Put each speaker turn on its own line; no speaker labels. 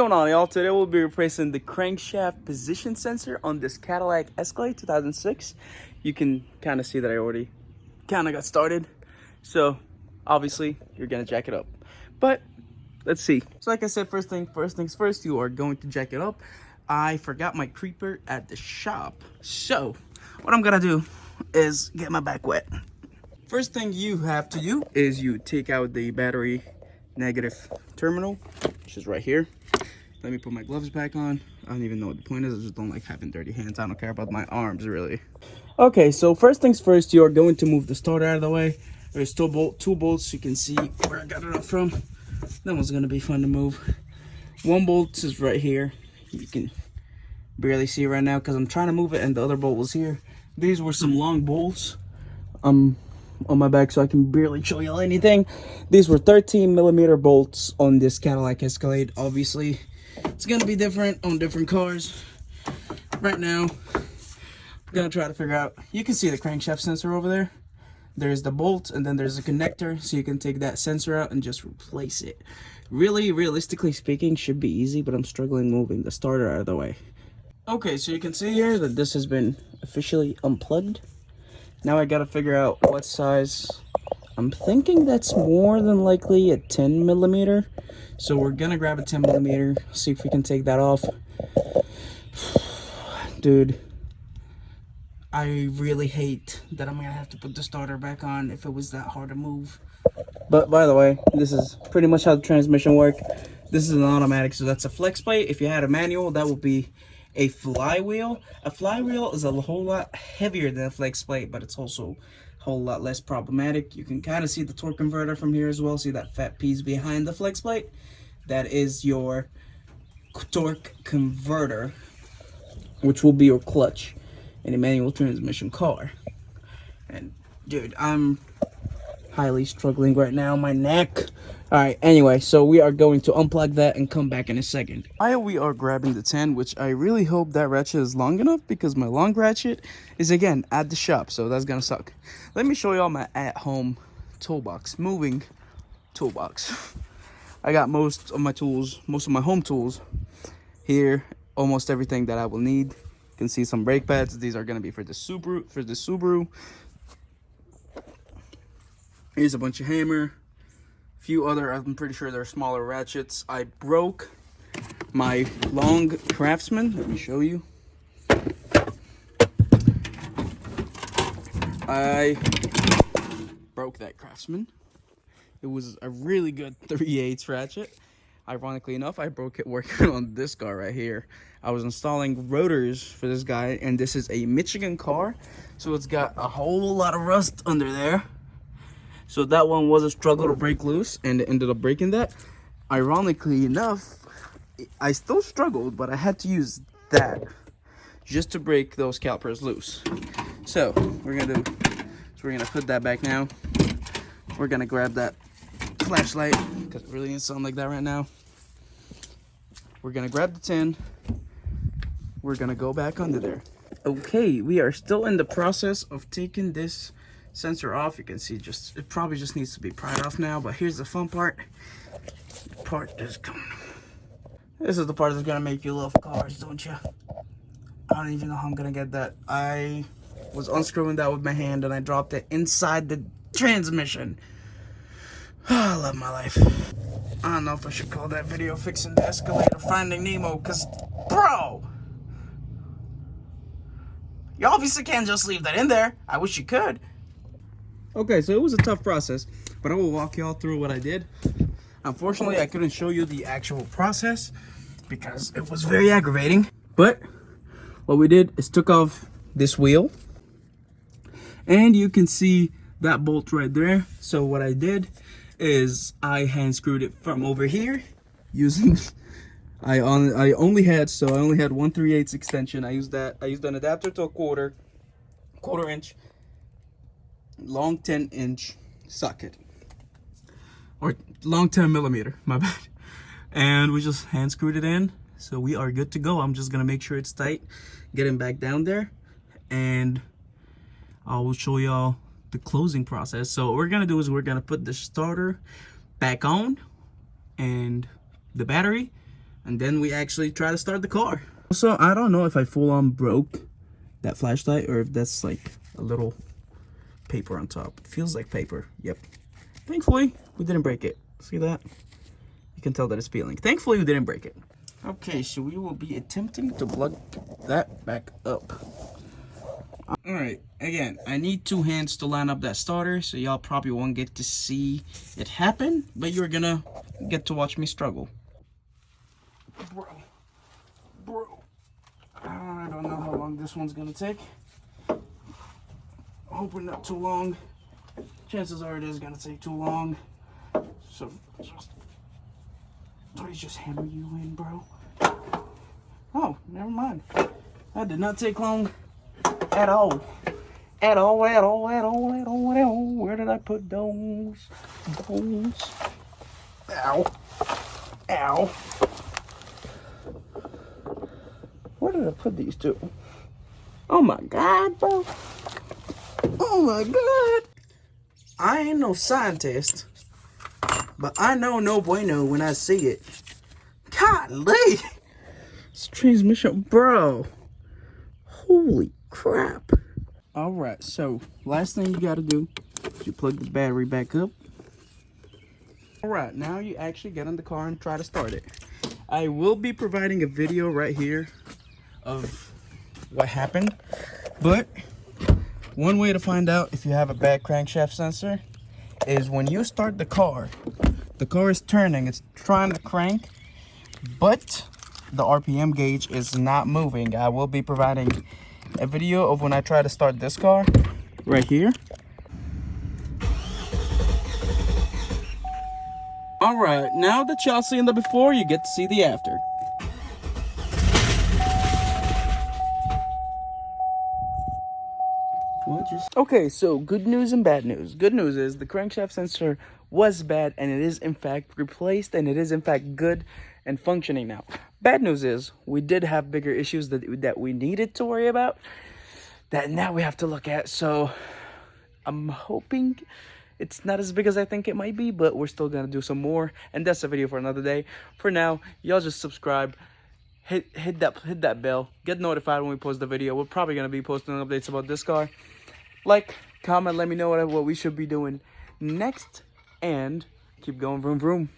What's going on, y'all? Today we'll be replacing the crankshaft position sensor on this Cadillac Escalade 2006. You can kind of see that I already kind of got started, so obviously you're gonna jack it up. But let's see. So like I said, first things first, you are going to jack it up. I forgot my creeper at the shop, so what I'm gonna do is get my back wet. First thing you have to do is you take out the battery negative terminal, which is right here. Let me put my gloves back on. I don't even know what the point is. I just don't like having dirty hands. I don't care about my arms, really. Okay, so first things first, you are going to move the starter out of the way. There's two bolts. You can see where I got it up from. That one's going to be fun to move. One bolt is right here. You can barely see it right now because I'm trying to move it, and the other bolt was here. These were some long bolts on my back, so I can barely show you anything. These were 13mm bolts on this Cadillac Escalade. Obviously, it's gonna be different on different cars. Right now, I'm gonna try to figure out. You can see the crankshaft sensor over there. There's the bolt, and then there's a connector, so you can take that sensor out and just replace it. Really, realistically speaking, should be easy, but I'm struggling moving the starter out of the way. Okay, so you can see here that this has been officially unplugged. Now I gotta figure out what size. I'm thinking that's more than likely a 10mm. So we're gonna grab a 10mm, see if we can take that off. Dude, I really hate that I'm gonna have to put the starter back on if it was that hard to move. But by the way, this is pretty much how the transmission works. This is an automatic, so that's a flex plate. If you had a manual, that would be a flywheel. A flywheel is a whole lot heavier than a flex plate, but it's also a whole lot less problematic. You can kind of see the torque converter from here as well. See that fat piece behind the flex plate? That is your torque converter, which will be your clutch in a manual transmission car. And dude, I'm highly struggling right now, my neck. All right, anyway, so we are going to unplug that and come back in a second. We are grabbing the 10, which I really hope that ratchet is long enough because my long ratchet is, again, at the shop, so that's gonna suck. Let me show y'all my at-home toolbox, moving toolbox. I got most of my tools, most of my home tools here, almost everything that I will need. You can see some brake pads. These are gonna be for the Subaru. Here's a bunch of hammer. Few other, I'm pretty sure they're smaller ratchets. I broke my long Craftsman. Let me show you. I broke that Craftsman. It was a really good 3/8 ratchet. Ironically enough, I broke it working on this car right here. I was installing rotors for this guy, and this is a Michigan car, so it's got a whole lot of rust under there. So that one was a struggle to break loose, and it ended up breaking that. Ironically enough, I still struggled, but I had to use that just to break those calipers loose. So we're gonna put that back now. We're gonna grab that flashlight because it really didn't sound like that right now. We're gonna grab the 10. We're gonna go back under there. Okay, we are still in the process of taking this sensor off. You can see it probably just needs to be pried off now, but here's the fun part. The part that's coming. This is the part that's gonna make you love cars, don't you? I don't even know how I'm gonna get that. I was unscrewing that with my hand and I dropped it inside the transmission. I love my life. I don't know if I should call that video fixing the Escalade or Finding Nemo, because bro, you obviously can't just leave that in there. I wish you could. Okay, so it was a tough process, but I will walk y'all through what I did. Unfortunately, I couldn't show you the actual process because it was very aggravating. But what we did is took off this wheel, and you can see that bolt right there. So what I did is I hand screwed it from over here using I only had 1/3/8 extension. I used an adapter to a quarter inch long 10-inch socket, or long 10mm, my bad, and we just hand screwed it in, so we are good to go. I'm just gonna make sure it's tight, get him back down there, and I will show y'all the closing process. So what we're gonna do is we're gonna put the starter back on and the battery and then we actually try to start the car. Also, I don't know if I full on broke that flashlight or if that's like a little paper on top. It feels like paper. Yep. Thankfully, we didn't break it. See that? You can tell that it's peeling. Thankfully, we didn't break it. Okay, so we will be attempting to plug that back up. Alright, again, I need 2 hands to line up that starter, so y'all probably won't get to see it happen, but you're gonna get to watch me struggle. Bro, I don't know how long this one's gonna take. Hoping not too long. Chances are it is gonna take too long. So please just hammer you in, bro. Oh, never mind. That did not take long at all. At all. Where did I put those? Ow. Ow. Where did I put these two? Oh my God, bro. Oh my God. I ain't no scientist, but I know no bueno when I see it. Golly. This transmission, bro. Holy crap. Alright, so last thing you gotta do is you plug the battery back up. Alright, now you actually get in the car and try to start it. I will be providing a video right here of what happened, but one way to find out if you have a bad crankshaft sensor is when you start the car is turning, it's trying to crank, but the RPM gauge is not moving. I will be providing a video of when I try to start this car right here. Alright, now that y'all seen the before, you get to see the after. Okay, so good news and bad news. Good news is the crankshaft sensor was bad and it is in fact replaced and it is in fact good and functioning now. Bad news is we did have bigger issues that we needed to worry about that now we have to look at. So I'm hoping it's not as big as I think it might be, but we're still gonna do some more, and that's a video for another day. For now, y'all just subscribe. Hit that bell, get notified when we post the video. We're probably gonna be posting updates about this car. Like, comment, let me know what we should be doing next, and keep going vroom vroom.